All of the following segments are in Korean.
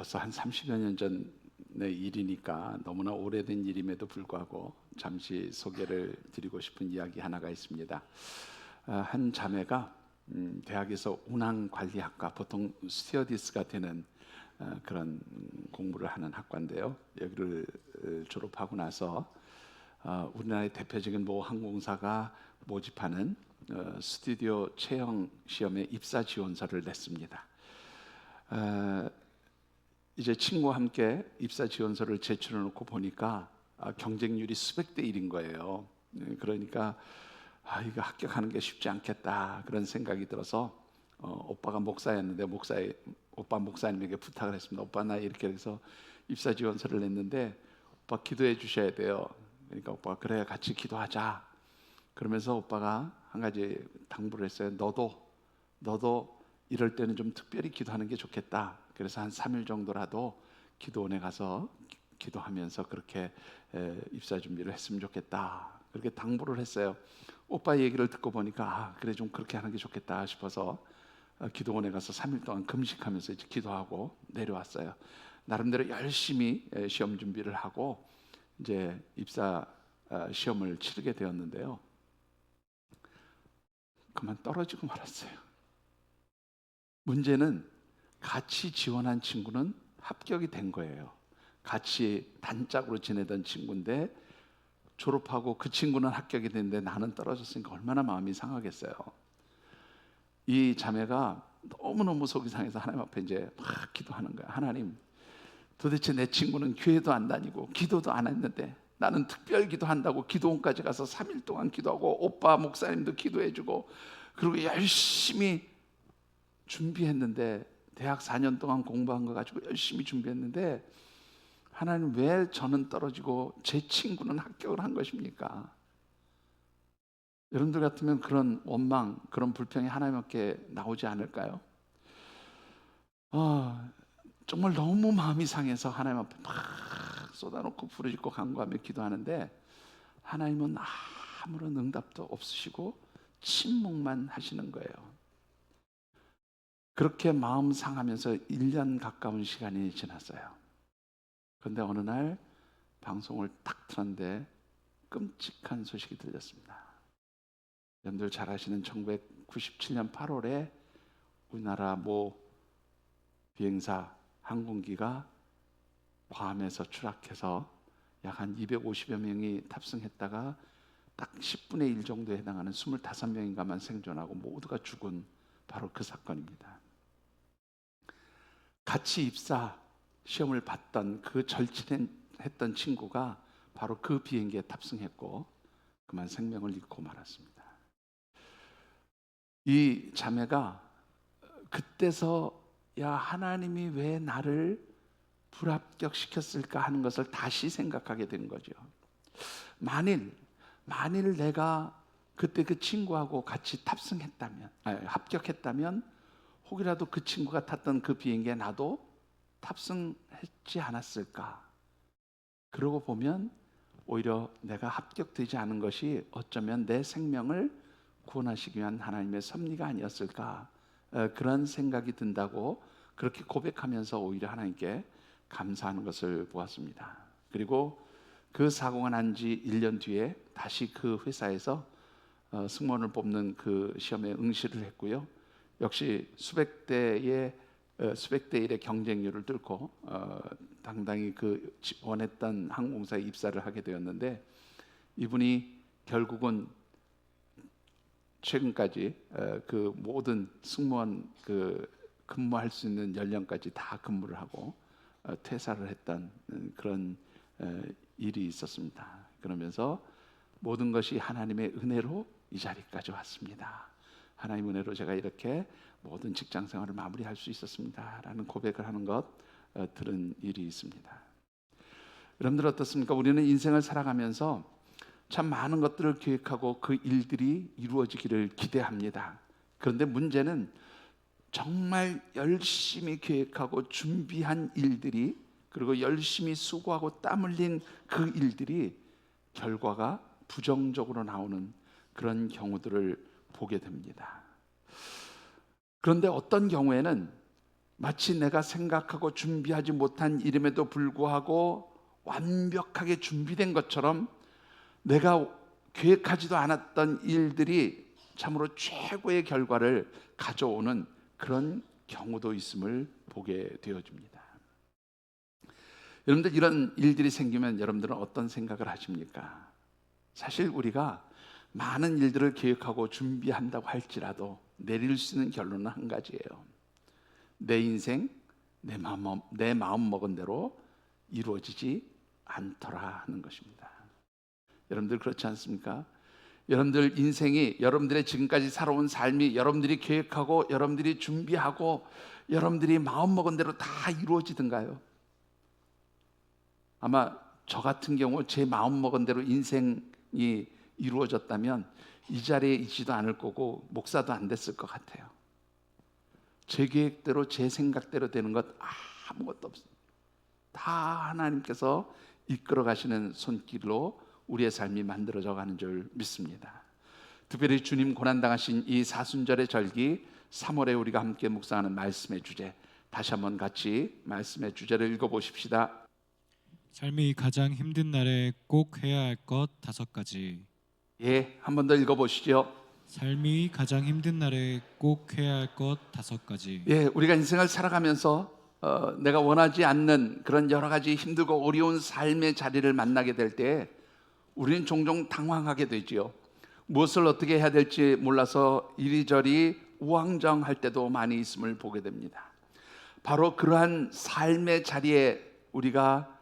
벌써 한 30여 년 전의 일이니까 너무나 오래된 일임에도 불구하고 잠시 소개를 드리고 싶은 이야기 하나가 있습니다. 한 자매가 대학에서 운항관리학과, 보통 스튜어디스가 되는 그런 공부를 하는 학과인데요. 여기를 졸업하고 나서 우리나라의 대표적인 모 항공사가 모집하는 스튜디오 채용 시험에 입사 지원서를 냈습니다. 이제 친구와 함께 입사 지원서를 제출해 놓고 보니까 경쟁률이 수백 대 1인 거예요. 그러니까 이거 합격하는 게 쉽지 않겠다 그런 생각이 들어서 오빠가 목사였는데 오빠 목사님에게 부탁을 했습니다. 오빠 나 이렇게 해서 입사 지원서를 냈는데 오빠 기도해 주셔야 돼요. 그러니까 오빠가 그래 같이 기도하자. 그러면서 오빠가 한 가지 당부를 했어요. 너도 이럴 때는 좀 특별히 기도하는 게 좋겠다. 그래서 한 3일 정도라도 기도원에 가서 기도하면서 그렇게 입사 준비를 했으면 좋겠다. 그렇게 당부를 했어요. 오빠 얘기를 듣고 보니까 그래 좀 그렇게 하는 게 좋겠다 싶어서 기도원에 가서 3일 동안 금식하면서 이제 기도하고 내려왔어요. 나름대로 열심히 시험 준비를 하고 이제 입사 시험을 치르게 되었는데요. 그만 떨어지고 말았어요. 문제는 같이 지원한 친구는 합격이 된 거예요. 같이 단짝으로 지내던 친구인데 졸업하고 그 친구는 합격이 됐는데 나는 떨어졌으니까 얼마나 마음이 상하겠어요. 이 자매가 너무너무 속이 상해서 하나님 앞에 이제 막 기도하는 거예요. 하나님, 도대체 내 친구는 교회도 안 다니고 기도도 안 했는데 나는 특별 기도한다고 기도원까지 가서 3일 동안 기도하고 오빠 목사님도 기도해주고 그리고 열심히 준비했는데 대학 4년 동안 공부한 거 가지고 열심히 준비했는데 하나님 왜 저는 떨어지고 제 친구는 합격을 한 것입니까? 여러분들 같으면 그런 원망, 그런 불평이 하나님께 나오지 않을까요? 정말 너무 마음이 상해서 하나님 앞에 막 쏟아놓고 부르짖고 간구하며 기도하는데 하나님은 아무런 응답도 없으시고 침묵만 하시는 거예요. 그렇게 마음 상하면서 1년 가까운 시간이 지났어요. 그런데 어느 날 방송을 딱 틀었는데 끔찍한 소식이 들렸습니다. 여러분들 잘 아시는 1997년 8월에 우리나라 모 비행사 항공기가 괌에서 추락해서 약 한 250여 명이 탑승했다가 딱 10분의 1 정도에 해당하는 25명인가만 생존하고 모두가 죽은 바로 그 사건입니다. 같이 입사 시험을 봤던 그 절친했던 친구가 바로 그 비행기에 탑승했고 그만 생명을 잃고 말았습니다. 이 자매가 그때서 하나님이 왜 나를 불합격시켰을까 하는 것을 다시 생각하게 된 거죠. 만일 내가 그때 그 친구하고 같이 합격했다면 혹이라도 그 친구가 탔던 그 비행기에 나도 탑승했지 않았을까. 그러고 보면 오히려 내가 합격되지 않은 것이 어쩌면 내 생명을 구원하시기 위한 하나님의 섭리가 아니었을까. 그런 생각이 든다고 그렇게 고백하면서 오히려 하나님께 감사하는 것을 보았습니다. 그리고 그 사고가 난 지 1년 뒤에 다시 그 회사에서 승무원을 뽑는 그 시험에 응시를 했고요. 역시 수백 대 1의 경쟁률을 뚫고 당당히 그 원했던 항공사에 입사를 하게 되었는데 이분이 결국은 최근까지 그 모든 승무원 근무할 수 있는 연령까지 다 근무를 하고 퇴사를 했던 그런 일이 있었습니다. 그러면서 모든 것이 하나님의 은혜로 이 자리까지 왔습니다. 하나님 은혜로 제가 이렇게 모든 직장 생활을 마무리할 수 있었습니다. 라는 고백을 하는 것 들은 일이 있습니다. 여러분들 어떻습니까? 우리는 인생을 살아가면서 참 많은 것들을 계획하고 그 일들이 이루어지기를 기대합니다. 그런데 문제는 정말 열심히 계획하고 준비한 일들이 그리고 열심히 수고하고 땀 흘린 그 일들이 결과가 부정적으로 나오는 그런 경우들을 보게 됩니다. 그런데 어떤 경우에는 마치 내가 생각하고 준비하지 못한 일임에도 불구하고 완벽하게 준비된 것처럼 내가 계획하지도 않았던 일들이 참으로 최고의 결과를 가져오는 그런 경우도 있음을 보게 되어집니다. 여러분들, 이런 일들이 생기면 여러분들은 어떤 생각을 하십니까? 사실 우리가 많은 일들을 계획하고 준비한다고 할지라도 내릴 수 있는 결론은 한 가지예요. 내 인생, 내 마음 먹은 대로 이루어지지 않더라 하는 것입니다. 여러분들 그렇지 않습니까? 여러분들 인생이, 여러분들의 지금까지 살아온 삶이 여러분들이 계획하고 여러분들이 준비하고 여러분들이 마음먹은 대로 다 이루어지던가요? 아마 저 같은 경우 제 마음먹은 대로 인생이 이루어졌다면 이 자리에 있지도 않을 거고 목사도 안 됐을 것 같아요. 제 계획대로 제 생각대로 되는 것 아무것도 없습니다. 다 하나님께서 이끌어 가시는 손길로 우리의 삶이 만들어져 가는 줄 믿습니다. 특별히 주님 고난당하신 이 사순절의 절기 3월에 우리가 함께 묵상하는 말씀의 주제, 다시 한번 같이 말씀의 주제를 읽어보십시다. 삶이 가장 힘든 날에 꼭 해야 할 것 5가지. 예, 한 번 더 읽어보시죠. 삶이 가장 힘든 날에 꼭 해야 할 것 5가지. 예, 우리가 인생을 살아가면서 내가 원하지 않는 그런 여러 가지 힘들고 어려운 삶의 자리를 만나게 될 때 우리는 종종 당황하게 되지요. 무엇을 어떻게 해야 될지 몰라서 이리저리 우왕좌왕할 때도 많이 있음을 보게 됩니다. 바로 그러한 삶의 자리에 우리가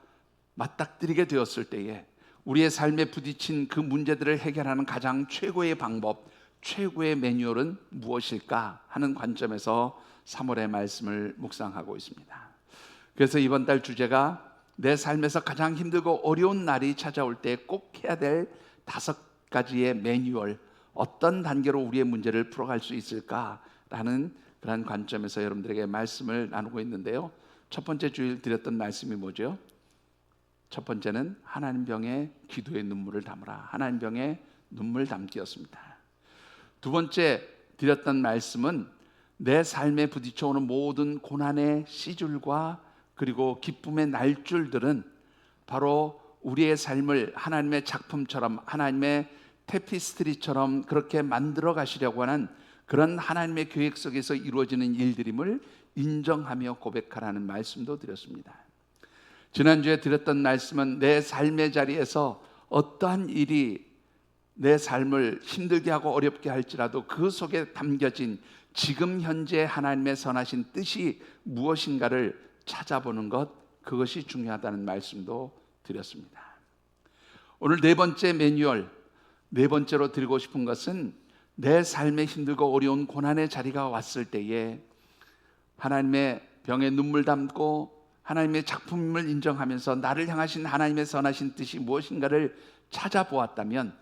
맞닥뜨리게 되었을 때에 우리의 삶에 부딪힌 그 문제들을 해결하는 가장 최고의 방법, 최고의 매뉴얼은 무엇일까 하는 관점에서 3월의 말씀을 묵상하고 있습니다. 그래서 이번 달 주제가 내 삶에서 가장 힘들고 어려운 날이 찾아올 때 꼭 해야 될 5가지의 매뉴얼, 어떤 단계로 우리의 문제를 풀어갈 수 있을까라는 그런 관점에서 여러분들에게 말씀을 나누고 있는데요. 첫 번째 주일 드렸던 말씀이 뭐죠? 첫 번째는 하나님 병에 기도의 눈물을 담으라. 하나님 병에 눈물 담기였습니다. 두 번째 드렸던 말씀은 내 삶에 부딪혀오는 모든 고난의 시줄과 그리고 기쁨의 날줄들은 바로 우리의 삶을 하나님의 작품처럼, 하나님의 테피스트리처럼 그렇게 만들어 가시려고 하는 그런 하나님의 계획 속에서 이루어지는 일들임을 인정하며 고백하라는 말씀도 드렸습니다. 지난주에 드렸던 말씀은 내 삶의 자리에서 어떠한 일이 내 삶을 힘들게 하고 어렵게 할지라도 그 속에 담겨진 지금 현재 하나님의 선하신 뜻이 무엇인가를 찾아보는 것, 그것이 중요하다는 말씀도 드렸습니다. 오늘 네 번째 매뉴얼, 네 번째로 드리고 싶은 것은 내 삶에 힘들고 어려운 고난의 자리가 왔을 때에 하나님의 병에 눈물 담고 하나님의 작품을 인정하면서 나를 향하신 하나님의 선하신 뜻이 무엇인가를 찾아보았다면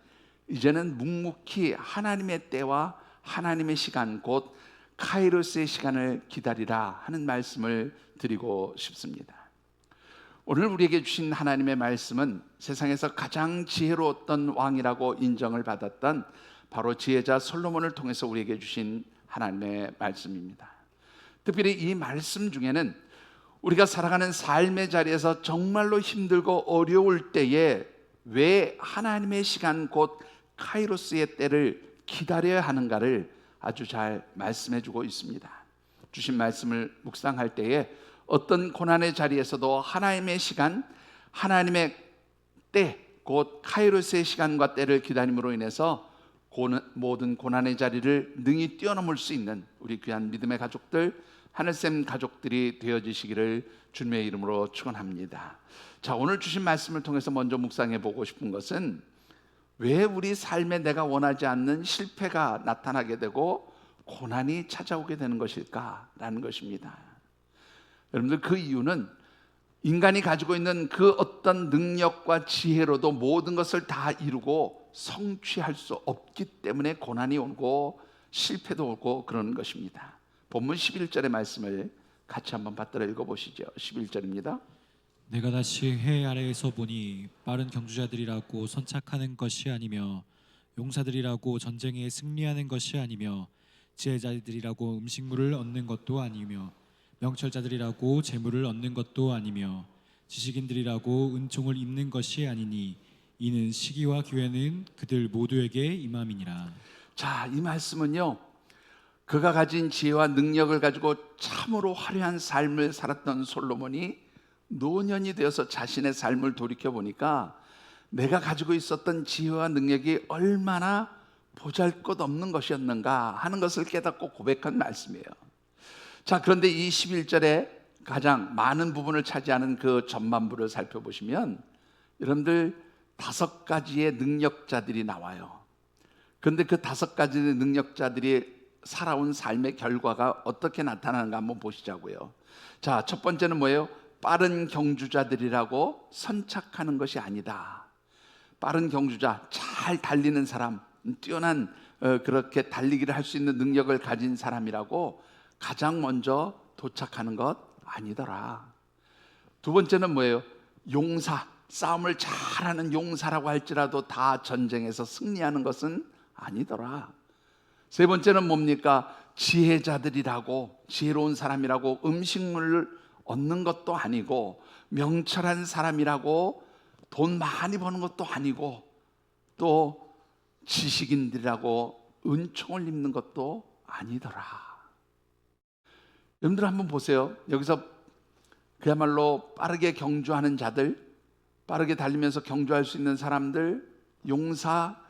이제는 묵묵히 하나님의 때와 하나님의 시간, 곧 카이로스의 시간을 기다리라 하는 말씀을 드리고 싶습니다. 오늘 우리에게 주신 하나님의 말씀은 세상에서 가장 지혜로웠던 왕이라고 인정을 받았던 바로 지혜자 솔로몬을 통해서 우리에게 주신 하나님의 말씀입니다. 특별히 이 말씀 중에는 우리가 살아가는 삶의 자리에서 정말로 힘들고 어려울 때에 왜 하나님의 시간, 곧 카이로스의 때를 기다려야 하는가를 아주 잘 말씀해 주고 있습니다. 주신 말씀을 묵상할 때에 어떤 고난의 자리에서도 하나님의 시간, 하나님의 때, 곧 카이로스의 시간과 때를 기다림으로 인해서 모든 고난의 자리를 능히 뛰어넘을 수 있는 우리 귀한 믿음의 가족들, 하늘샘 가족들이 되어지시기를 주님의 이름으로 축원합니다. 자, 오늘 주신 말씀을 통해서 먼저 묵상해 보고 싶은 것은 왜 우리 삶에 내가 원하지 않는 실패가 나타나게 되고 고난이 찾아오게 되는 것일까라는 것입니다. 여러분들, 그 이유는 인간이 가지고 있는 그 어떤 능력과 지혜로도 모든 것을 다 이루고 성취할 수 없기 때문에 고난이 오고 실패도 오고 그러는 것입니다. 본문 11절의 말씀을 같이 한번 받들어 읽어보시죠. 11절입니다. 내가 다시 해 아래에서 보니 빠른 경주자들이라고 선착하는 것이 아니며 용사들이라고 전쟁에 승리하는 것이 아니며 지혜자들이라고 음식물을 얻는 것도 아니며 명철자들이라고 재물을 얻는 것도 아니며 지식인들이라고 은총을 입는 것이 아니니 이는 시기와 기회는 그들 모두에게 임함이니라. 자, 이 말씀은요, 그가 가진 지혜와 능력을 가지고 참으로 화려한 삶을 살았던 솔로몬이 노년이 되어서 자신의 삶을 돌이켜 보니까 내가 가지고 있었던 지혜와 능력이 얼마나 보잘것없는 것이었는가 하는 것을 깨닫고 고백한 말씀이에요. 자, 그런데 이 11절에 가장 많은 부분을 차지하는 그 전반부를 살펴보시면 여러분들 5가지의 능력자들이 나와요. 그런데 그 5가지의 능력자들이 살아온 삶의 결과가 어떻게 나타나는가 한번 보시자고요. 자, 첫 번째는 뭐예요? 빠른 경주자들이라고 선착하는 것이 아니다. 빠른 경주자, 잘 달리는 사람, 뛰어난 그렇게 달리기를 할 수 있는 능력을 가진 사람이라고 가장 먼저 도착하는 것 아니더라. 두 번째는 뭐예요? 용사, 싸움을 잘하는 용사라고 할지라도 다 전쟁에서 승리하는 것은 아니더라. 세 번째는 뭡니까? 지혜자들이라고, 지혜로운 사람이라고 음식물을 얻는 것도 아니고, 명철한 사람이라고 돈 많이 버는 것도 아니고, 또 지식인들이라고 은총을 입는 것도 아니더라. 여러분들 한번 보세요. 여기서 그야말로 빠르게 경주하는 자들, 빠르게 달리면서 경주할 수 있는 사람들, 용사,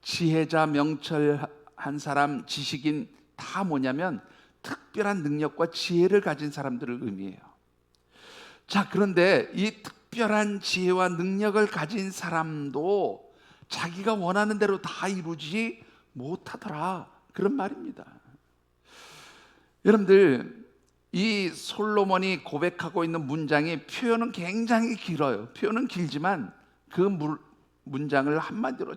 지혜자, 명철한 사람, 지식인, 다 뭐냐면 특별한 능력과 지혜를 가진 사람들을 의미해요. 자, 그런데 이 특별한 지혜와 능력을 가진 사람도 자기가 원하는 대로 다 이루지 못하더라, 그런 말입니다. 여러분들, 이 솔로몬이 고백하고 있는 문장이 표현은 굉장히 길어요. 표현은 길지만 그 문장을 한마디로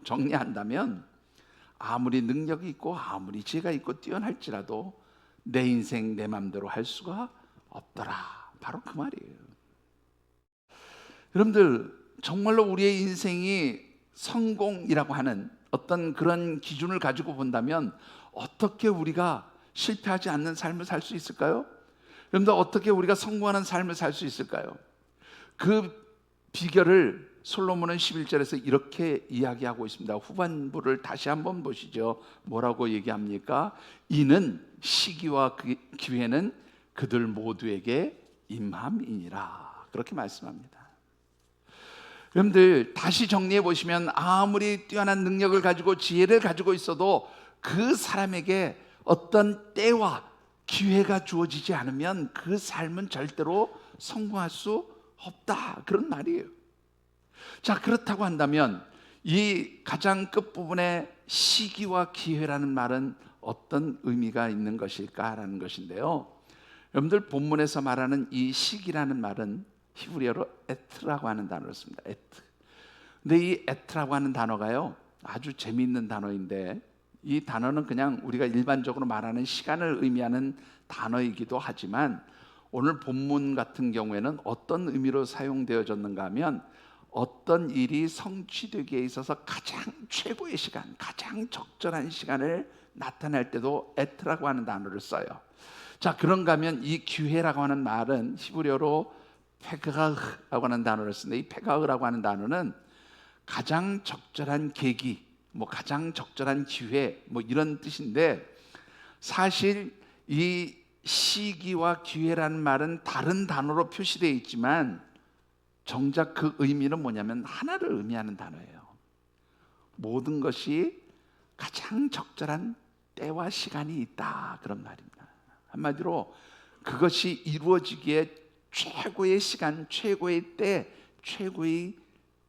정리한다면 아무리 능력이 있고 아무리 지혜가 있고 뛰어날지라도 내 인생 내 맘대로 할 수가 없더라, 바로 그 말이에요. 여러분들, 정말로 우리의 인생이 성공이라고 하는 어떤 그런 기준을 가지고 본다면 어떻게 우리가 실패하지 않는 삶을 살 수 있을까요? 여러분들, 어떻게 우리가 성공하는 삶을 살 수 있을까요? 그 비결을 솔로몬은 11절에서 이렇게 이야기하고 있습니다. 후반부를 다시 한번 보시죠. 뭐라고 얘기합니까? 이는 시기와 기회는 그들 모두에게 임함이니라, 그렇게 말씀합니다. 여러분들, 다시 정리해 보시면 아무리 뛰어난 능력을 가지고 지혜를 가지고 있어도 그 사람에게 어떤 때와 기회가 주어지지 않으면 그 삶은 절대로 성공할 수 없다, 그런 말이에요. 자, 그렇다고 한다면 이 가장 끝부분에 시기와 기회라는 말은 어떤 의미가 있는 것일까라는 것인데요. 여러분들, 본문에서 말하는 이 시기라는 말은 히브리어로 에트라고 하는 단어를 씁니다. 에트. 근데 이 에트라고 하는 단어가요, 아주 재미있는 단어인데, 이 단어는 그냥 우리가 일반적으로 말하는 시간을 의미하는 단어이기도 하지만 오늘 본문 같은 경우에는 어떤 의미로 사용되어졌는가 하면 어떤 일이 성취되기에 있어서 가장 최고의 시간, 가장 적절한 시간을 나타낼 때도 에트라고 하는 단어를 써요. 자, 그런가 하면 이 기회라고 하는 말은 히브리어로 페가흐라고 하는 단어를 쓰는데, 이 페가흐라고 하는 단어는 가장 적절한 계기, 가장 적절한 기회, 이런 뜻인데, 사실 이 시기와 기회라는 말은 다른 단어로 표시되어 있지만 정작 그 의미는 뭐냐면 하나를 의미하는 단어예요. 모든 것이 가장 적절한 때와 시간이 있다, 그런 말입니다. 한마디로 그것이 이루어지기에 최고의 시간, 최고의 때, 최고의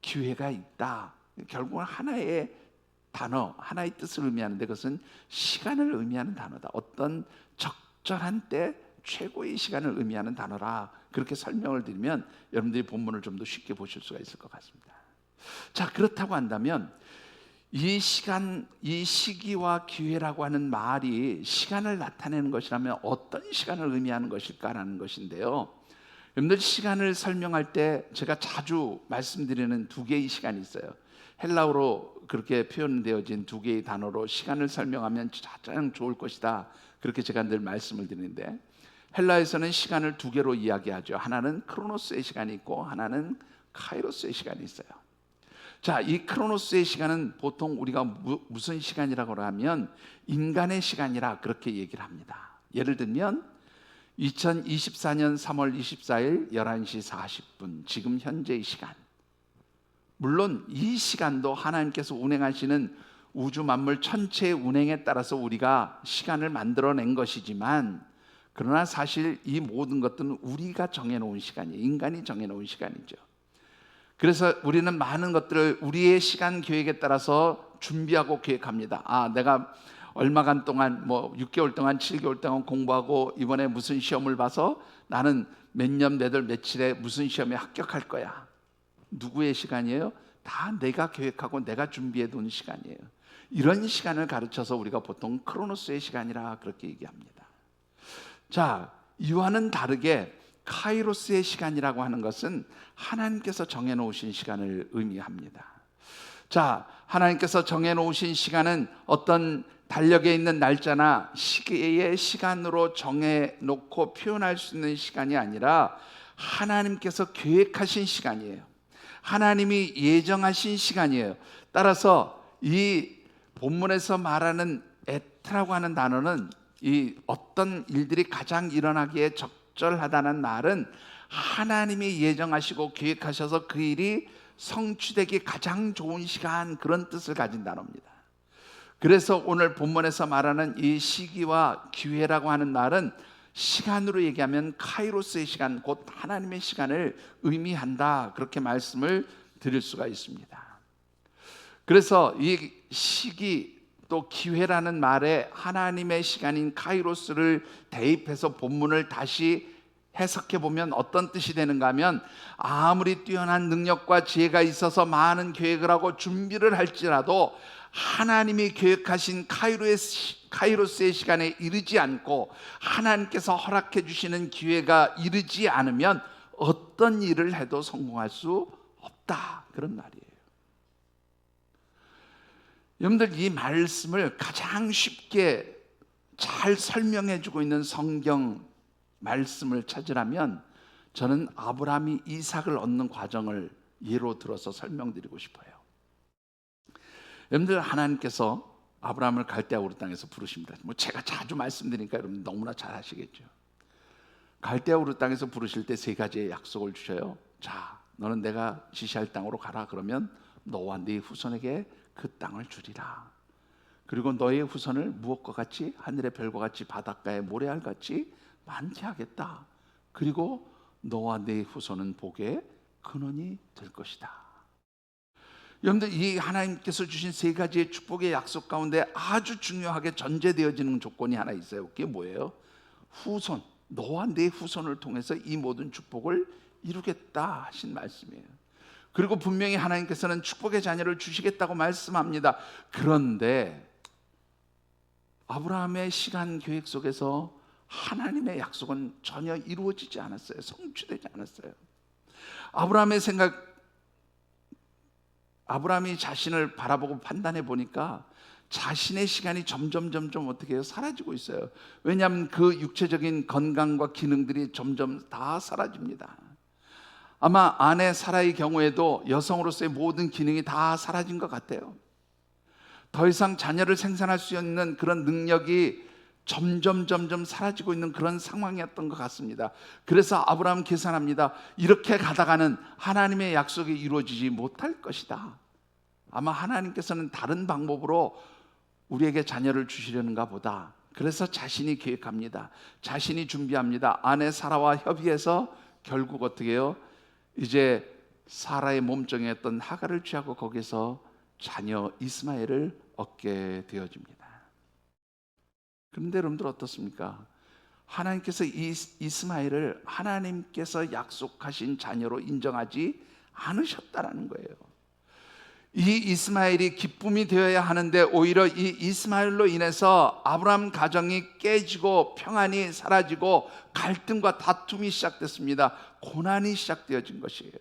기회가 있다. 결국은 하나의 단어, 하나의 뜻을 의미하는데 그것은 시간을 의미하는 단어다. 어떤 적절한 때, 최고의 시간을 의미하는 단어라, 그렇게 설명을 드리면 여러분들이 본문을 좀 더 쉽게 보실 수가 있을 것 같습니다. 자, 그렇다고 한다면 이 시간, 이 시기와 기회라고 하는 말이 시간을 나타내는 것이라면 어떤 시간을 의미하는 것일까라는 것인데요. 여러분들, 시간을 설명할 때 제가 자주 말씀드리는 두 개의 시간이 있어요. 헬라어로 그렇게 표현되어진 두 개의 단어로 시간을 설명하면 가장 좋을 것이다, 그렇게 제가 늘 말씀을 드리는데, 헬라에서는 시간을 두 개로 이야기하죠. 하나는 크로노스의 시간이 있고 하나는 카이로스의 시간이 있어요. 자, 이 크로노스의 시간은 보통 우리가 무슨 시간이라고 하면 인간의 시간이라 그렇게 얘기를 합니다. 예를 들면 2024년 3월 24일 11시 40분 지금 현재의 시간, 물론 이 시간도 하나님께서 운행하시는 우주 만물 전체의 운행에 따라서 우리가 시간을 만들어낸 것이지만, 그러나 사실 이 모든 것들은 우리가 정해놓은 시간이에요. 인간이 정해놓은 시간이죠. 그래서 우리는 많은 것들을 우리의 시간 계획에 따라서 준비하고 계획합니다. 내가 얼마간 동안 6개월 동안 7개월 동안 공부하고 이번에 무슨 시험을 봐서 나는 몇 년 몇 월 며칠에 무슨 시험에 합격할 거야. 누구의 시간이에요? 다 내가 계획하고 내가 준비해 둔 시간이에요. 이런 시간을 가르쳐서 우리가 보통 크로노스의 시간이라 그렇게 얘기합니다. 자, 이와는 다르게 카이로스의 시간이라고 하는 것은 하나님께서 정해놓으신 시간을 의미합니다. 자, 하나님께서 정해놓으신 시간은 어떤 달력에 있는 날짜나 시기의 시간으로 정해놓고 표현할 수 있는 시간이 아니라 하나님께서 계획하신 시간이에요. 하나님이 예정하신 시간이에요. 따라서 이 본문에서 말하는 에트라고 하는 단어는 이 어떤 일들이 가장 일어나기에 적절하다는 말은 하나님이 예정하시고 계획하셔서 그 일이 성취되기 가장 좋은 시간, 그런 뜻을 가진 단어입니다. 그래서 오늘 본문에서 말하는 이 시기와 기회라고 하는 말은 시간으로 얘기하면 카이로스의 시간, 곧 하나님의 시간을 의미한다, 그렇게 말씀을 드릴 수가 있습니다. 그래서 이 시기 또 기회라는 말에 하나님의 시간인 카이로스를 대입해서 본문을 다시 해석해 보면 어떤 뜻이 되는가 하면, 아무리 뛰어난 능력과 지혜가 있어서 많은 계획을 하고 준비를 할지라도 하나님이 계획하신 카이로스의 시간에 이르지 않고 하나님께서 허락해 주시는 기회가 이르지 않으면 어떤 일을 해도 성공할 수 없다, 그런 말이에요. 여러분들, 이 말씀을 가장 쉽게 잘 설명해 주고 있는 성경 말씀을 찾으라면 저는 아브라함이 이삭을 얻는 과정을 예로 들어서 설명드리고 싶어요. 여러분들, 하나님께서 아브라함을 갈대아 우르 땅에서 부르십니다. 제가 자주 말씀드리니까 여러분 너무나 잘 아시겠죠. 갈대아 우르 땅에서 부르실 때 세 가지의 약속을 주셔요. 자, 너는 내가 지시할 땅으로 가라. 그러면 너와 네 후손에게 그 땅을 주리라. 그리고 너의 후손을 무엇과 같이, 하늘의 별과 같이, 바닷가의 모래알 같이 많게 하겠다. 그리고 너와 네 후손은 복의 근원이 될 것이다. 여러분들, 이 하나님께서 주신 세 가지의 축복의 약속 가운데 아주 중요하게 전제되어지는 조건이 하나 있어요. 그게 뭐예요? 후손, 너와 네 후손을 통해서 이 모든 축복을 이루겠다 하신 말씀이에요. 그리고 분명히 하나님께서는 축복의 자녀를 주시겠다고 말씀합니다. 그런데 아브라함의 시간 계획 속에서 하나님의 약속은 전혀 이루어지지 않았어요. 성취되지 않았어요. 아브라함이 자신을 바라보고 판단해 보니까 자신의 시간이 점점 어떻게 해요? 사라지고 있어요. 왜냐하면 그 육체적인 건강과 기능들이 점점 다 사라집니다. 아마 아내 사라의 경우에도 여성으로서의 모든 기능이 다 사라진 것 같아요. 더 이상 자녀를 생산할 수 있는 그런 능력이 점점 사라지고 있는 그런 상황이었던 것 같습니다. 그래서 아브라함은 계산합니다. 이렇게 가다가는 하나님의 약속이 이루어지지 못할 것이다. 아마 하나님께서는 다른 방법으로 우리에게 자녀를 주시려는가 보다. 그래서 자신이 계획합니다. 자신이 준비합니다. 아내 사라와 협의해서 결국 어떻게 해요? 이제 사라의 몸종이었던 하갈을 취하고 거기서 자녀 이스마엘을 얻게 되어집니다. 그런데 여러분들 어떻습니까? 하나님께서 이 이스마엘을 하나님께서 약속하신 자녀로 인정하지 않으셨다라는 거예요. 이 이스마엘이 기쁨이 되어야 하는데 오히려 이 이스마엘로 인해서 아브라함 가정이 깨지고 평안이 사라지고 갈등과 다툼이 시작됐습니다. 고난이 시작되어진 것이에요.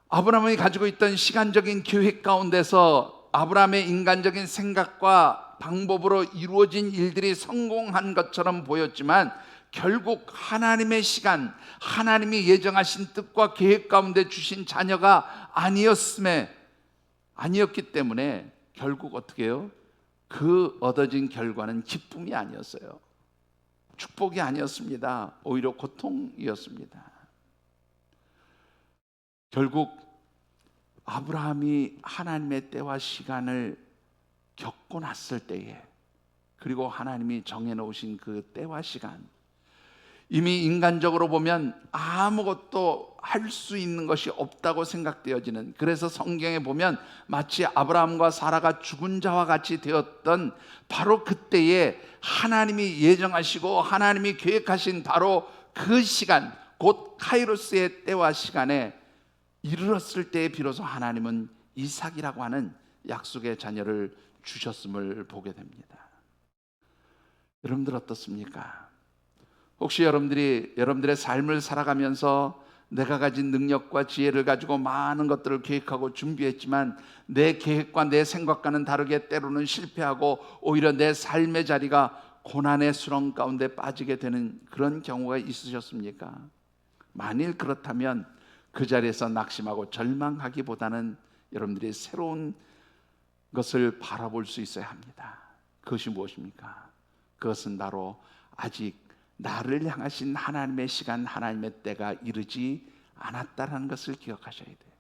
아브라함이 가지고 있던 시간적인 계획 가운데서 아브라함의 인간적인 생각과 방법으로 이루어진 일들이 성공한 것처럼 보였지만 결국 하나님의 시간, 하나님이 예정하신 뜻과 계획 가운데 주신 자녀가 아니었기 때문에 결국 어떻게 해요? 그 얻어진 결과는 기쁨이 아니었어요. 축복이 아니었습니다. 오히려 고통이었습니다. 결국 아브라함이 하나님의 때와 시간을 겪고 났을 때에, 그리고 하나님이 정해놓으신 그 때와 시간, 이미 인간적으로 보면 아무것도 할 수 있는 것이 없다고 생각되어지는, 그래서 성경에 보면 마치 아브라함과 사라가 죽은 자와 같이 되었던 바로 그때에 하나님이 예정하시고 하나님이 계획하신 바로 그 시간, 곧 카이로스의 때와 시간에 이르렀을 때에 비로소 하나님은 이삭이라고 하는 약속의 자녀를 주셨음을 보게 됩니다. 여러분들 어떻습니까? 혹시 여러분들의 삶을 살아가면서 내가 가진 능력과 지혜를 가지고 많은 것들을 계획하고 준비했지만 내 계획과 내 생각과는 다르게 때로는 실패하고 오히려 내 삶의 자리가 고난의 수렁 가운데 빠지게 되는 그런 경우가 있으셨습니까? 만일 그렇다면 그 자리에서 낙심하고 절망하기보다는 여러분들이 새로운 것을 바라볼 수 있어야 합니다. 그것이 무엇입니까? 그것은 바로 아직 나를 향하신 하나님의 시간, 하나님의 때가 이르지 않았다는 것을 기억하셔야 돼요.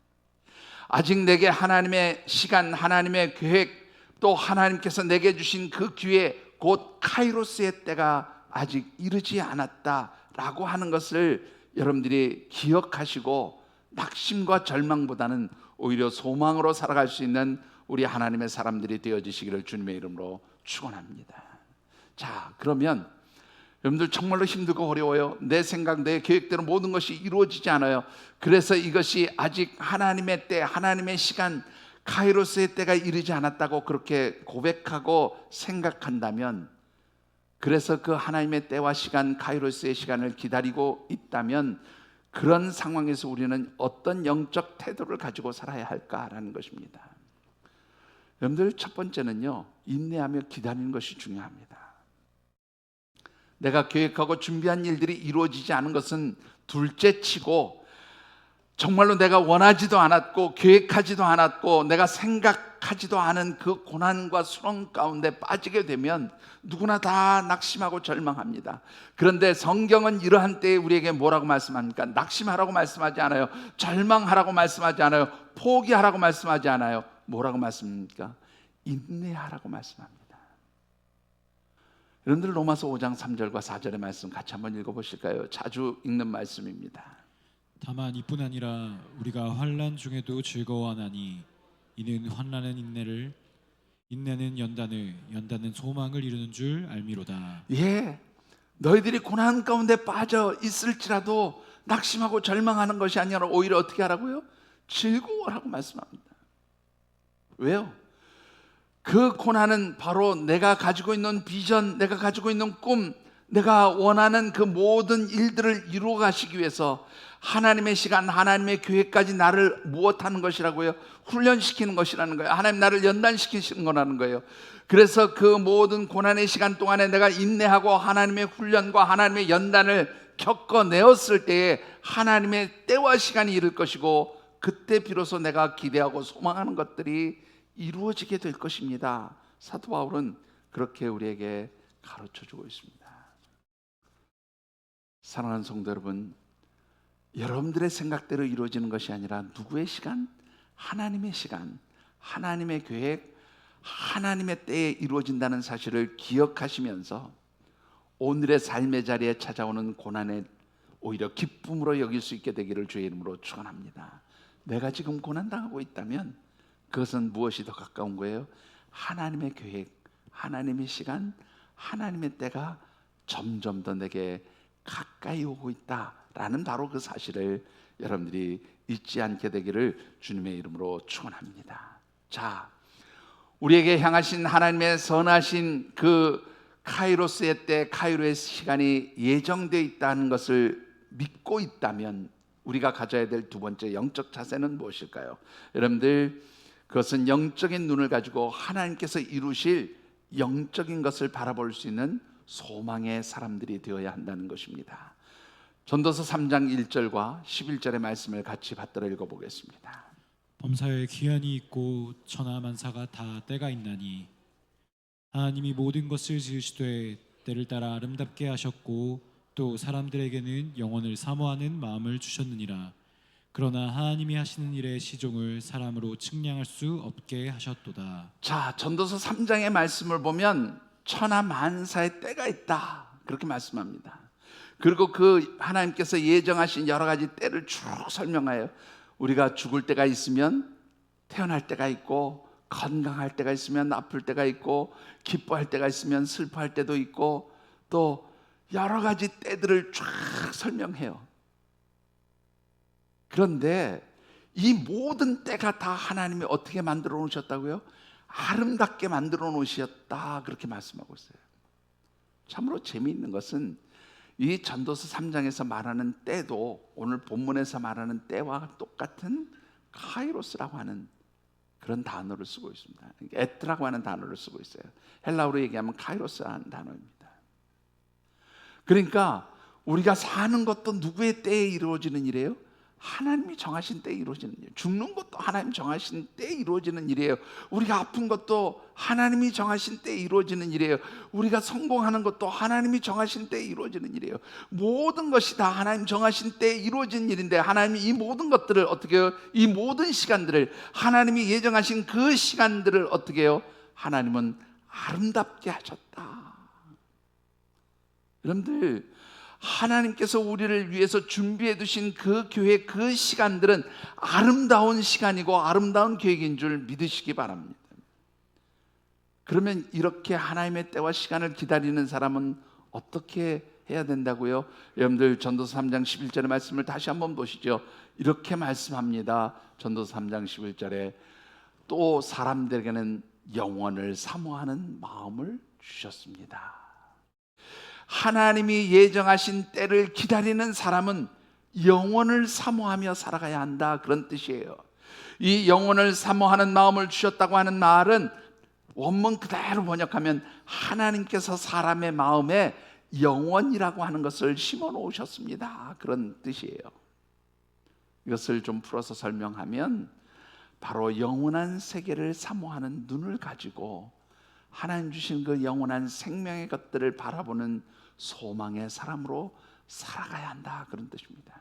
아직 내게 하나님의 시간, 하나님의 계획, 또 하나님께서 내게 주신 그 기회, 곧 카이로스의 때가 아직 이르지 않았다라고 하는 것을 여러분들이 기억하시고 낙심과 절망보다는 오히려 소망으로 살아갈 수 있는 우리 하나님의 사람들이 되어지시기를 주님의 이름으로 축원합니다. 자, 그러면 여러분들 정말로 힘들고 어려워요. 내 생각, 내 계획대로 모든 것이 이루어지지 않아요. 그래서 이것이 아직 하나님의 때, 하나님의 시간, 카이로스의 때가 이르지 않았다고 그렇게 고백하고 생각한다면, 그래서 그 하나님의 때와 시간, 카이로스의 시간을 기다리고 있다면 그런 상황에서 우리는 어떤 영적 태도를 가지고 살아야 할까라는 것입니다. 여러분들 첫 번째는요, 인내하며 기다리는 것이 중요합니다. 내가 계획하고 준비한 일들이 이루어지지 않은 것은 둘째치고, 정말로 내가 원하지도 않았고 계획하지도 않았고 내가 생각하지도 않은 그 고난과 수렁 가운데 빠지게 되면 누구나 다 낙심하고 절망합니다. 그런데 성경은 이러한 때에 우리에게 뭐라고 말씀합니까? 낙심하라고 말씀하지 않아요. 절망하라고 말씀하지 않아요. 포기하라고 말씀하지 않아요. 뭐라고 말씀합니까? 인내하라고 말씀합니다. 여러분들 로마서 5장 3절과 4절의 말씀 같이 한번 읽어보실까요? 자주 읽는 말씀입니다. 다만 이뿐 아니라 우리가 환난 중에도 즐거워하나니 이는 환난은 인내를, 인내는 연단을, 연단은 소망을 이루는 줄 알미로다. 예, 너희들이 고난 가운데 빠져 있을지라도 낙심하고 절망하는 것이 아니라 오히려 어떻게 하라고요? 즐거워라고 말씀합니다. 왜요? 그 고난은 바로 내가 가지고 있는 비전, 내가 가지고 있는 꿈, 내가 원하는 그 모든 일들을 이루어 가시기 위해서 하나님의 시간, 하나님의 계획까지 나를 무엇하는 것이라고요? 훈련시키는 것이라는 거예요. 하나님 나를 연단시키시는 거라는 거예요. 그래서 그 모든 고난의 시간 동안에 내가 인내하고 하나님의 훈련과 하나님의 연단을 겪어내었을 때에 하나님의 때와 시간이 이를 것이고, 그때 비로소 내가 기대하고 소망하는 것들이 이루어지게 될 것입니다. 사도 바울은 그렇게 우리에게 가르쳐주고 있습니다. 사랑하는 성도 여러분, 여러분들의 생각대로 이루어지는 것이 아니라 누구의 시간? 하나님의 시간, 하나님의 계획, 하나님의 때에 이루어진다는 사실을 기억하시면서 오늘의 삶의 자리에 찾아오는 고난에 오히려 기쁨으로 여길 수 있게 되기를 주의 이름으로 축원합니다. 내가 지금 고난당하고 있다면 그것은 무엇이 더 가까운 거예요? 하나님의 계획, 하나님의 시간, 하나님의 때가 점점 더 내게 가까이 오고 있다라는 바로 그 사실을 여러분들이 잊지 않게 되기를 주님의 이름으로 축원합니다. 자, 우리에게 향하신 하나님의 선하신 그 카이로스의 때, 카이로의 시간이 예정되어 있다는 것을 믿고 있다면 우리가 가져야 될 두 번째 영적 자세는 무엇일까요? 여러분들, 그것은 영적인 눈을 가지고 하나님께서 이루실 영적인 것을 바라볼 수 있는 소망의 사람들이 되어야 한다는 것입니다. 전도서 3장 1절과 11절의 말씀을 같이 받들어 읽어보겠습니다. 범사에 기한이 있고 천하 만사가 다 때가 있나니 하나님이 모든 것을 지으시되 때를 따라 아름답게 하셨고 또 사람들에게는 영원을 사모하는 마음을 주셨느니라. 그러나 하나님이 하시는 일의 시종을 사람으로 측량할 수 없게 하셨도다. 자, 전도서 3장의 말씀을 보면 천하 만사의 때가 있다 그렇게 말씀합니다. 그리고 그 하나님께서 예정하신 여러 가지 때를 쭉 설명해요. 우리가 죽을 때가 있으면 태어날 때가 있고, 건강할 때가 있으면 아플 때가 있고, 기뻐할 때가 있으면 슬퍼할 때도 있고, 또 여러 가지 때들을 쫙 설명해요. 그런데 이 모든 때가 다 하나님이 어떻게 만들어 놓으셨다고요? 아름답게 만들어 놓으셨다 그렇게 말씀하고 있어요. 참으로 재미있는 것은 이 전도서 3장에서 말하는 때도 오늘 본문에서 말하는 때와 똑같은 카이로스라고 하는 그런 단어를 쓰고 있습니다. 에트라고 하는 단어를 쓰고 있어요. 헬라어로 얘기하면 카이로스라는 단어입니다. 그러니까 우리가 사는 것도 누구의 때에 이루어지는 일이에요? 하나님이 정하신 때에 이루어지는 일. 죽는 것도 하나님 정하신 때에 이루어지는 일이에요. 우리가 아픈 것도 하나님이 정하신 때에 이루어지는 일이에요. 우리가 성공하는 것도 하나님이 정하신 때에 이루어지는 일이에요. 모든 것이 다 하나님 정하신 때에 이루어진 일인데, 하나님이 이 모든 것들을 어떻게 해요? 이 모든 시간들을, 하나님이 예정하신 그 시간들을 어떻게 해요? 하나님은 아름답게 하셨다. 여러분들, 하나님께서 우리를 위해서 준비해 두신 그 교회 그 시간들은 아름다운 시간이고 아름다운 계획인 줄 믿으시기 바랍니다. 그러면 이렇게 하나님의 때와 시간을 기다리는 사람은 어떻게 해야 된다고요? 여러분들 전도서 3장 11절의 말씀을 다시 한번 보시죠. 이렇게 말씀합니다. 전도서 3장 11절에 또 사람들에게는 영원을 사모하는 마음을 주셨습니다. 하나님이 예정하신 때를 기다리는 사람은 영원을 사모하며 살아가야 한다 그런 뜻이에요. 이 영원을 사모하는 마음을 주셨다고 하는 말은 원문 그대로 번역하면 하나님께서 사람의 마음에 영원이라고 하는 것을 심어 놓으셨습니다 그런 뜻이에요. 이것을 좀 풀어서 설명하면 바로 영원한 세계를 사모하는 눈을 가지고 하나님 주신 그 영원한 생명의 것들을 바라보는 소망의 사람으로 살아가야 한다 그런 뜻입니다.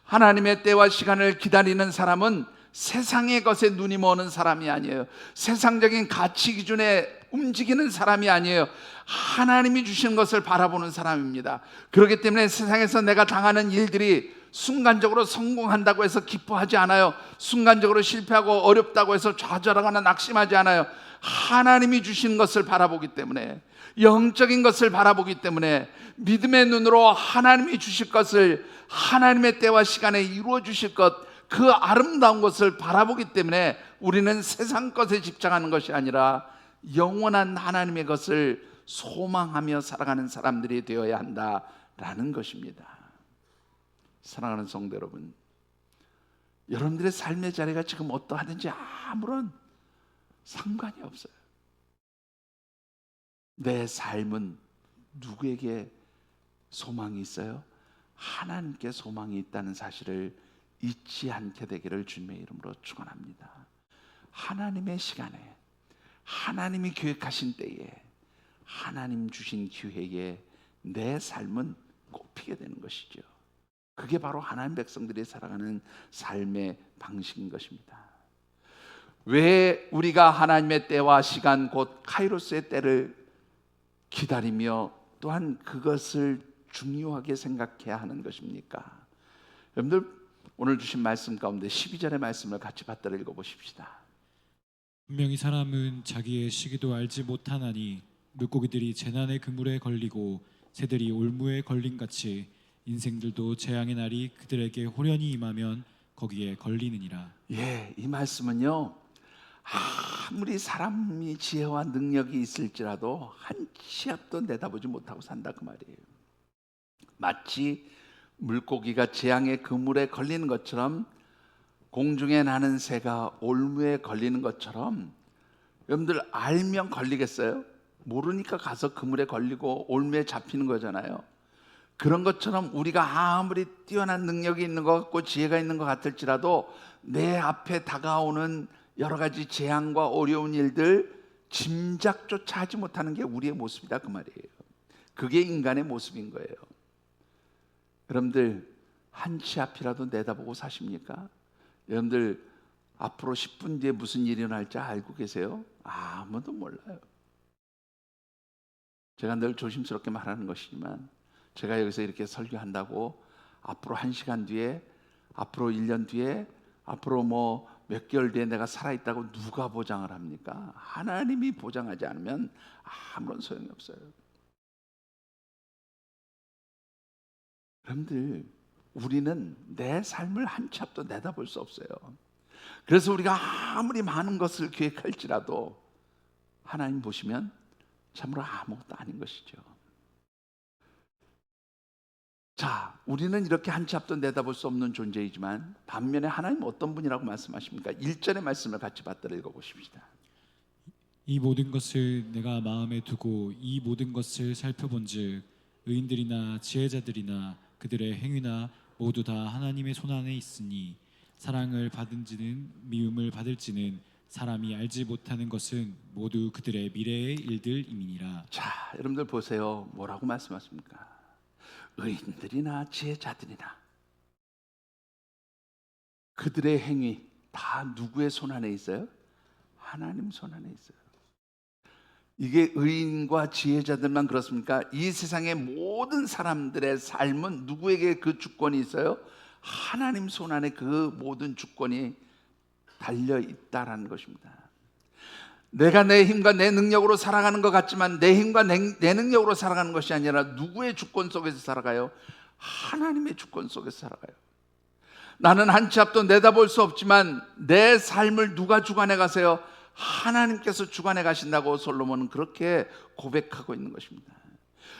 하나님의 때와 시간을 기다리는 사람은 세상의 것에 눈이 머는 사람이 아니에요. 세상적인 가치 기준에 움직이는 사람이 아니에요. 하나님이 주신 것을 바라보는 사람입니다. 그렇기 때문에 세상에서 내가 당하는 일들이 순간적으로 성공한다고 해서 기뻐하지 않아요. 순간적으로 실패하고 어렵다고 해서 좌절하거나 낙심하지 않아요. 하나님이 주신 것을 바라보기 때문에, 영적인 것을 바라보기 때문에, 믿음의 눈으로 하나님이 주실 것을, 하나님의 때와 시간에 이루어 주실 것, 그 아름다운 것을 바라보기 때문에 우리는 세상 것에 집착하는 것이 아니라 영원한 하나님의 것을 소망하며 살아가는 사람들이 되어야 한다라는 것입니다. 사랑하는 성도 여러분, 여러분들의 삶의 자리가 지금 어떠하든지 아무런 상관이 없어요. 내 삶은 누구에게 소망이 있어요? 하나님께 소망이 있다는 사실을 잊지 않게 되기를 주님의 이름으로 축원합니다. 하나님의 시간에, 하나님이 계획하신 때에, 하나님 주신 기회에 내 삶은 꼽히게 되는 것이죠. 그게 바로 하나님 백성들이 살아가는 삶의 방식인 것입니다. 왜 우리가 하나님의 때와 시간, 곧 카이로스의 때를 기다리며 또한 그것을 중요하게 생각해야 하는 것입니까? 여러분들, 오늘 주신 말씀 가운데 12절의 말씀을 같이 받들어 읽어보십시다. 분명히 사람은 자기의 시기도 알지 못하나니 물고기들이 재난의 그물에 걸리고 새들이 올무에 걸린 같이 인생들도 재앙의 날이 그들에게 호련히 임하면 거기에 걸리느니라. 예, 이 말씀은요, 아무리 사람이 지혜와 능력이 있을지라도 한 치 앞도 내다보지 못하고 산다 그 말이에요. 마치 물고기가 재앙의 그물에 걸리는 것처럼 공중에 나는 새가 올무에 걸리는 것처럼 여러분들 알면 걸리겠어요? 모르니까 가서 그물에 걸리고 올무에 잡히는 거잖아요. 그런 것처럼 우리가 아무리 뛰어난 능력이 있는 것 같고 지혜가 있는 것 같을지라도 내 앞에 다가오는 여러 가지 재앙과 어려운 일들 짐작조차 하지 못하는 게 우리의 모습이다 그 말이에요. 그게 인간의 모습인 거예요. 여러분들 한 치 앞이라도 내다보고 사십니까? 여러분들 앞으로 10분 뒤에 무슨 일이 일어날지 알고 계세요? 아무도 몰라요. 제가 늘 조심스럽게 말하는 것이지만 제가 여기서 이렇게 설교한다고 앞으로 1시간 뒤에, 앞으로 1년 뒤에, 앞으로 뭐 몇 개월 뒤에 내가 살아있다고 누가 보장을 합니까? 하나님이 보장하지 않으면 아무런 소용이 없어요. 여러분들 우리는 내 삶을 한 치 앞도 내다볼 수 없어요. 그래서 우리가 아무리 많은 것을 계획할지라도 하나님 보시면 참으로 아무것도 아닌 것이죠. 자, 우리는 이렇게 한 치 앞도 내다볼 수 없는 존재이지만 반면에 하나님 어떤 분이라고 말씀하십니까? 1절의 말씀을 같이 받들어 읽어보십시다. 이 모든 것을 내가 마음에 두고 이 모든 것을 살펴본즉 의인들이나 지혜자들이나 그들의 행위나 모두 다 하나님의 손안에 있으니 사랑을 받은지는 미움을 받을지는 사람이 알지 못하는 것은 모두 그들의 미래의 일들임이니라. 자, 여러분들 보세요. 뭐라고 말씀하십니까? 의인들이나 지혜자들이나 그들의 행위 다 누구의 손안에 있어요? 하나님 손안에 있어요. 이게 의인과 지혜자들만 그렇습니까? 이 세상의 모든 사람들의 삶은 누구에게 그 주권이 있어요? 하나님 손안에 그 모든 주권이 달려 있다라는 것입니다. 내가 내 힘과 내 능력으로 살아가는 것 같지만 내 힘과 내 능력으로 살아가는 것이 아니라 누구의 주권 속에서 살아가요? 하나님의 주권 속에서 살아가요. 나는 한 치 앞도 내다볼 수 없지만 내 삶을 누가 주관해 가세요? 하나님께서 주관해 가신다고 솔로몬은 그렇게 고백하고 있는 것입니다.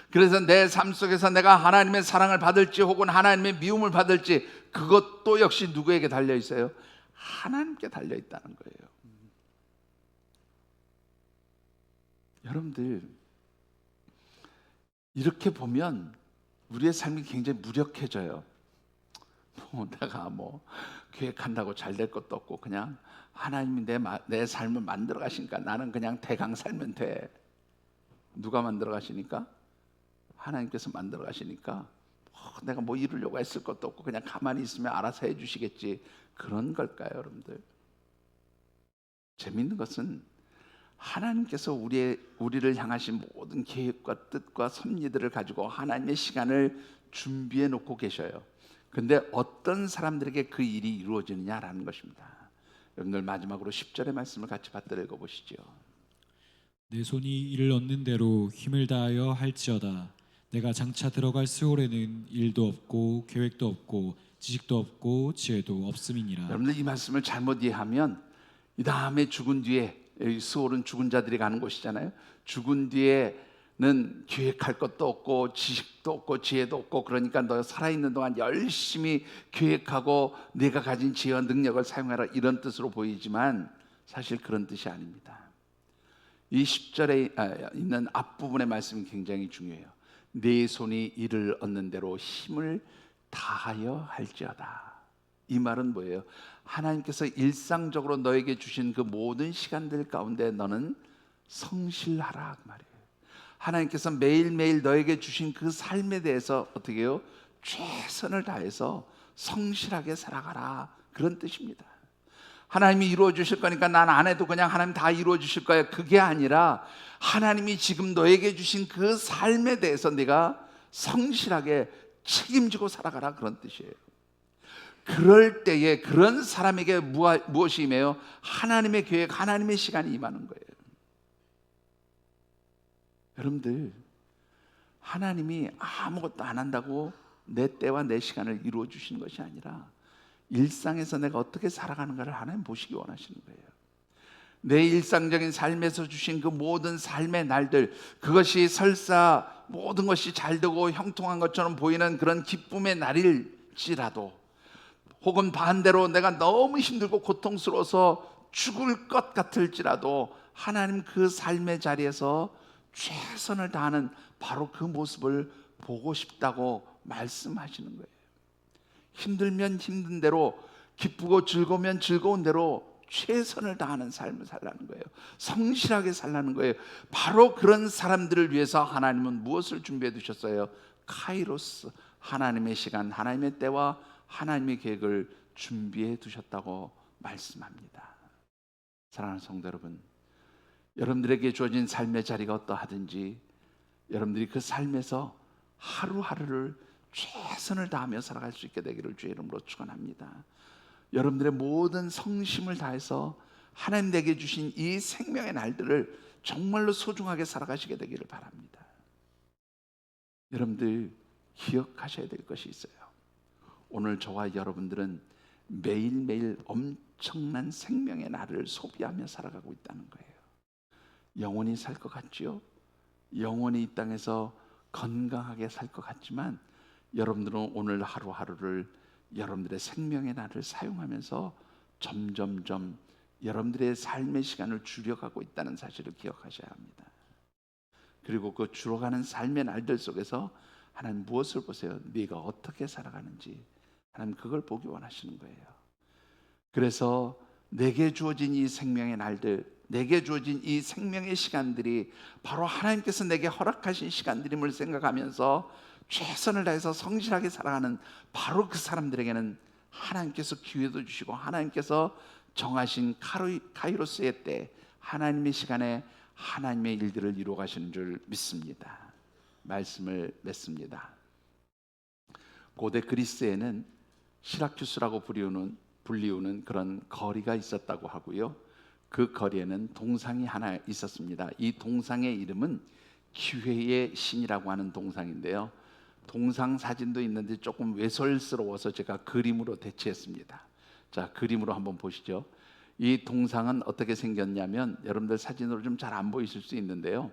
그래서 내 삶 속에서 내가 하나님의 사랑을 받을지 혹은 하나님의 미움을 받을지 그것도 역시 누구에게 달려 있어요? 하나님께 달려 있다는 거예요. 여러분들 이렇게 보면 우리의 삶이 굉장히 무력해져요. 내가 계획한다고 잘 될 것도 없고 그냥 하나님이 내 삶을 만들어 가시니까 나는 그냥 대강 살면 돼. 누가 만들어 가시니까? 하나님께서 만들어 가시니까 내가 이루려고 했을 것도 없고 그냥 가만히 있으면 알아서 해주시겠지. 그런 걸까요, 여러분들? 재밌는 것은 하나님께서 우리를 향하신 모든 계획과 뜻과 섭리들을 가지고 하나님의 시간을 준비해 놓고 계셔요. 그런데 어떤 사람들에게 그 일이 이루어지느냐라는 것입니다. 여러분들 마지막으로 10절의 말씀을 같이 받들어 읽어보시죠. 내 손이 이를 얻는 대로 힘을 다하여 할지어다. 내가 장차 들어갈 스올에는 일도 없고 계획도 없고 지식도 없고 지혜도 없음이니라. 여러분들 이 말씀을 잘못 이해하면 이 다음에 죽은 뒤에 스올은 죽은 자들이 가는 곳이잖아요. 죽은 뒤에는 계획할 것도 없고 지식도 없고 지혜도 없고 그러니까 너 살아있는 동안 열심히 계획하고 내가 가진 지혜와 능력을 사용하라 이런 뜻으로 보이지만 사실 그런 뜻이 아닙니다. 이 10절에 있는 앞부분의 말씀이 굉장히 중요해요. 내 손이 이를 얻는 대로 힘을 다하여 할지어다. 이 말은 뭐예요? 하나님께서 일상적으로 너에게 주신 그 모든 시간들 가운데 너는 성실하라 그 말이에요. 하나님께서 매일매일 너에게 주신 그 삶에 대해서 어떻게 해요? 최선을 다해서 성실하게 살아가라 그런 뜻입니다. 하나님이 이루어 주실 거니까 난 안 해도 그냥 하나님 다 이루어 주실 거야. 그게 아니라 하나님이 지금 너에게 주신 그 삶에 대해서 네가 성실하게 책임지고 살아가라 그런 뜻이에요. 그럴 때에 그런 사람에게 무엇이 임해요? 하나님의 계획, 하나님의 시간이 임하는 거예요. 여러분들 하나님이 아무것도 안 한다고 내 때와 내 시간을 이루어 주시는 것이 아니라 일상에서 내가 어떻게 살아가는가를 하나님 보시기 원하시는 거예요. 내 일상적인 삶에서 주신 그 모든 삶의 날들, 그것이 설사 모든 것이 잘 되고 형통한 것처럼 보이는 그런 기쁨의 날일지라도 혹은 반대로 내가 너무 힘들고 고통스러워서 죽을 것 같을지라도 하나님 그 삶의 자리에서 최선을 다하는 바로 그 모습을 보고 싶다고 말씀하시는 거예요. 힘들면 힘든 대로, 기쁘고 즐거우면 즐거운 대로 최선을 다하는 삶을 살라는 거예요. 성실하게 살라는 거예요. 바로 그런 사람들을 위해서 하나님은 무엇을 준비해 두셨어요? 카이로스, 하나님의 시간, 하나님의 때와 하나님의 계획을 준비해 두셨다고 말씀합니다. 사랑하는 성도 여러분, 여러분들에게 주어진 삶의 자리가 어떠하든지 여러분들이 그 삶에서 하루하루를 최선을 다하며 살아갈 수 있게 되기를 주의 이름으로 축원합니다. 여러분들의 모든 성심을 다해서 하나님 내게 주신 이 생명의 날들을 정말로 소중하게 살아가시게 되기를 바랍니다. 여러분들 기억하셔야 될 것이 있어요. 오늘 저와 여러분들은 매일매일 엄청난 생명의 날을 소비하며 살아가고 있다는 거예요. 영원히 살 것 같지요? 영원히 이 땅에서 건강하게 살 것 같지만 여러분들은 오늘 하루하루를 여러분들의 생명의 날을 사용하면서 점점점 여러분들의 삶의 시간을 줄여가고 있다는 사실을 기억하셔야 합니다. 그리고 그 줄어가는 삶의 날들 속에서 하나님 무엇을 보세요? 네가 어떻게 살아가는지 하나님 그걸 보기 원하시는 거예요. 그래서 내게 주어진 이 생명의 날들, 내게 주어진 이 생명의 시간들이 바로 하나님께서 내게 허락하신 시간들임을 생각하면서 최선을 다해서 성실하게 살아가는 바로 그 사람들에게는 하나님께서 기회도 주시고 하나님께서 정하신 카이로스의 때, 하나님의 시간에 하나님의 일들을 이루어 가시는 줄 믿습니다. 말씀을 맺습니다. 고대 그리스에는 시라큐스라고 불리우는 그런 거리가 있었다고 하고요. 그 거리에는 동상이 하나 있었습니다. 이 동상의 이름은 기회의 신이라고 하는 동상인데요. 동상 사진도 있는데 조금 외설스러워서 제가 그림으로 대체했습니다. 자, 그림으로 한번 보시죠. 이 동상은 어떻게 생겼냐면 여러분들 사진으로 좀 잘 안 보이실 수 있는데요.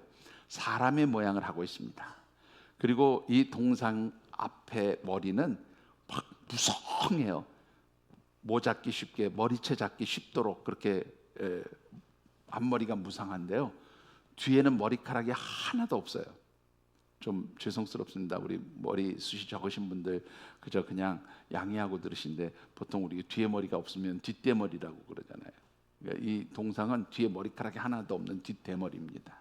사람의 모양을 하고 있습니다. 그리고 이 동상 앞에 머리는 막 무성해요. 모 잡기 쉽게, 머리채 잡기 쉽도록 그렇게 앞머리가 무성한데요. 뒤에는 머리카락이 하나도 없어요. 좀 죄송스럽습니다. 우리 머리숱이 적으신 분들 그저 그냥 양해하고 들으신데 보통 우리 뒤에 머리가 없으면 뒷대머리라고 그러잖아요. 그러니까 이 동상은 뒤에 머리카락이 하나도 없는 뒷대머리입니다.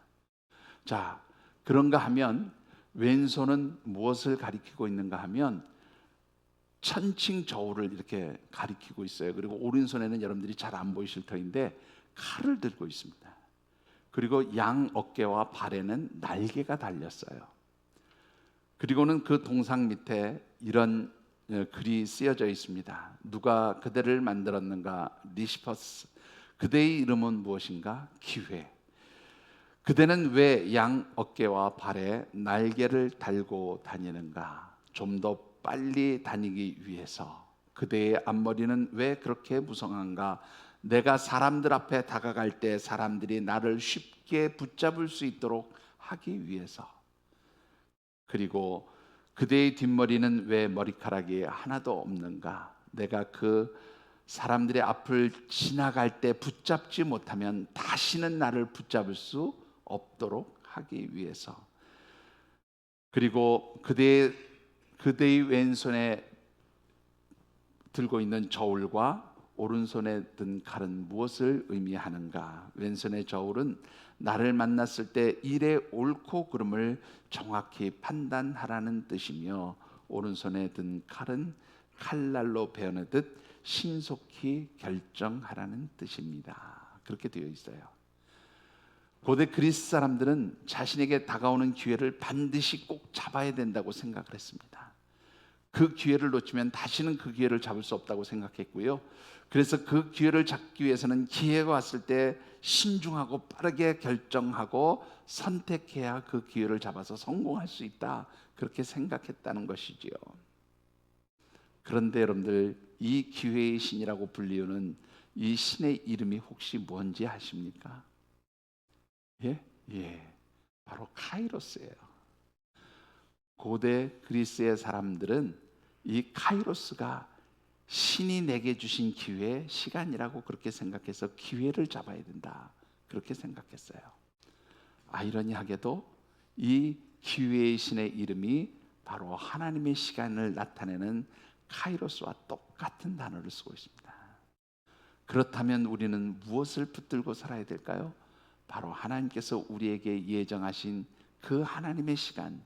자, 그런가 하면 왼손은 무엇을 가리키고 있는가 하면 천칭 저울을 이렇게 가리키고 있어요. 그리고 오른손에는 여러분들이 잘 안 보이실 터인데 칼을 들고 있습니다. 그리고 양 어깨와 발에는 날개가 달렸어요. 그리고는 그 동상 밑에 이런 글이 쓰여져 있습니다. 누가 그대를 만들었는가? 리시퍼스. 그대의 이름은 무엇인가? 기회. 그대는 왜 양 어깨와 발에 날개를 달고 다니는가? 좀 더 빨리 다니기 위해서. 그대의 앞머리는 왜 그렇게 무성한가? 내가 사람들 앞에 다가갈 때 사람들이 나를 쉽게 붙잡을 수 있도록 하기 위해서. 그리고 그대의 뒷머리는 왜 머리카락이 하나도 없는가? 내가 그 사람들의 앞을 지나갈 때 붙잡지 못하면 다시는 나를 붙잡을 수 없도록 하기 위해서. 그리고 그대의 왼손에 들고 있는 저울과 오른손에 든 칼은 무엇을 의미하는가? 왼손의 저울은 나를 만났을 때 일의 옳고 그름을 정확히 판단하라는 뜻이며 오른손에 든 칼은 칼날로 베어내듯 신속히 결정하라는 뜻입니다. 그렇게 되어 있어요. 고대 그리스 사람들은 자신에게 다가오는 기회를 반드시 꼭 잡아야 된다고 생각을 했습니다. 그 기회를 놓치면 다시는 그 기회를 잡을 수 없다고 생각했고요. 그래서 그 기회를 잡기 위해서는 기회가 왔을 때 신중하고 빠르게 결정하고 선택해야 그 기회를 잡아서 성공할 수 있다, 그렇게 생각했다는 것이지요. 그런데 여러분들, 이 기회의 신이라고 불리우는 이 신의 이름이 혹시 뭔지 아십니까? 예? 바로 카이로스예요. 고대 그리스의 사람들은 이 카이로스가 신이 내게 주신 기회, 시간이라고 그렇게 생각해서 기회를 잡아야 된다, 그렇게 생각했어요. 아이러니하게도 이 기회의 신의 이름이 바로 하나님의 시간을 나타내는 카이로스와 똑같은 단어를 쓰고 있습니다. 그렇다면 우리는 무엇을 붙들고 살아야 될까요? 바로 하나님께서 우리에게 예정하신 그 하나님의 시간,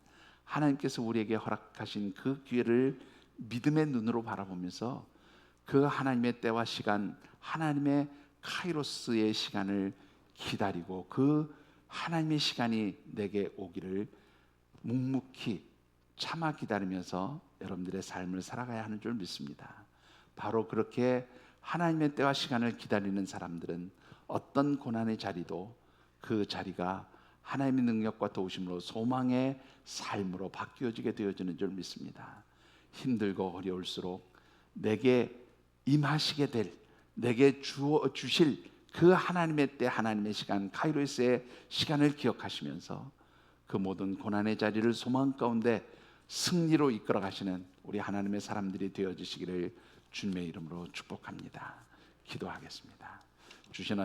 하나님께서 우리에게 허락하신 그 기회를 믿음의 눈으로 바라보면서 그 하나님의 때와 시간, 하나님의 카이로스의 시간을 기다리고 그 하나님의 시간이 내게 오기를 묵묵히 참아 기다리면서 여러분들의 삶을 살아가야 하는 줄 믿습니다. 바로 그렇게 하나님의 때와 시간을 기다리는 사람들은 어떤 고난의 자리도 그 자리가 하나님의 능력과 도우심으로 소망의 삶으로 바뀌어지게 되어지는 줄 믿습니다. 힘들고 어려울수록 내게 임하시게 될, 내게 주실 그 하나님의 때, 하나님의 시간, 카이로스의 시간을 기억하시면서 그 모든 고난의 자리를 소망 가운데 승리로 이끌어 가시는 우리 하나님의 사람들이 되어주시기를 주님의 이름으로 축복합니다. 기도하겠습니다. 주신